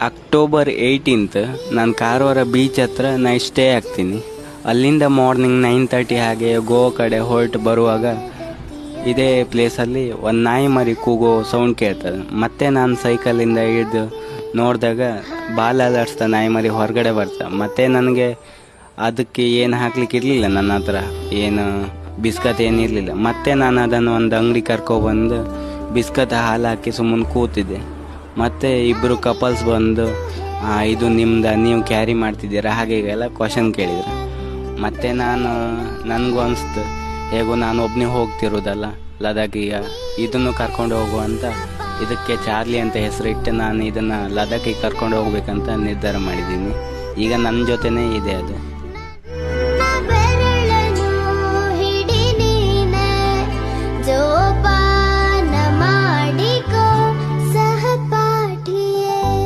October 18th ನಾನು Karwar beach ಹತ್ರ stay ಆಗ್ತೀನಿ. ಅಲ್ಲಿಂದ ಮಾರ್ನಿಂಗ್ 9:30 ಹಾಗೆ ಗೋವಾ ಕಡೆ ಹೊರಟು ಬರುವಾಗ ಇದೇ ಪ್ಲೇಸಲ್ಲಿ ಒಂದು ನಾಯಿ ಮರಿ ಕೂಗೋ ಸೌಂಡ್ ಕೇಳ್ತದೆ. ಮತ್ತೆ ನಾನು ಸೈಕಲಿಂದ ಇಳಿದು ನೋಡಿದಾಗ ಬಾಲ ಅಲಾಡಿಸ್ತಾ ನಾಯಿ ಮರಿ ಹೊರಗಡೆ ಬರ್ತದೆ. ಮತ್ತೆ ನನಗೆ ಅದಕ್ಕೆ ಏನು ಹಾಕ್ಲಿಕ್ಕೆ ಇರಲಿಲ್ಲ, ನನ್ನ ಹತ್ರ ಏನು ಬಿಸ್ಕತ್ ಏನಿರಲಿಲ್ಲ. ಮತ್ತೆ ನಾನು ಅದನ್ನು ಒಂದು ಅಂಗಡಿ ಕರ್ಕೊಬಂದು ಬಿಸ್ಕತ್ ಹಾಲು ಹಾಕಿ ಸುಮ್ಮನೆ ಕೂತಿದ್ದೆ. ಮತ್ತು ಇಬ್ಬರು ಕಪಲ್ಸ್ ಬಂದು ಇದು ನಿಮ್ದು, ನೀವು ಕ್ಯಾರಿ ಮಾಡ್ತಿದ್ದೀರಾ ಹಾಗೆ ಎಲ್ಲ ಕ್ವಶನ್ ಕೇಳಿದ್ರು. ಮತ್ತು ನನಗೂ ಅನಿಸ್ತು ಹೇಗೋ ನಾನು ಒಬ್ಬನೇ ಹೋಗ್ತಿರೋದಲ್ಲ ಲದಾಖಿಗೆ, ಇದನ್ನು ಕರ್ಕೊಂಡು ಹೋಗುವಂತ ಇದಕ್ಕೆ ಚಾರ್ಲಿ ಅಂತ ಹೆಸರಿಟ್ಟು ನಾನು ಇದನ್ನು ಲದಾಖಿಗೆ ಕರ್ಕೊಂಡು ಹೋಗ್ಬೇಕಂತ ನಿರ್ಧಾರ ಮಾಡಿದ್ದೀನಿ. ಈಗ ನನ್ನ ಜೊತೆನೇ ಇದೆ ಅದು.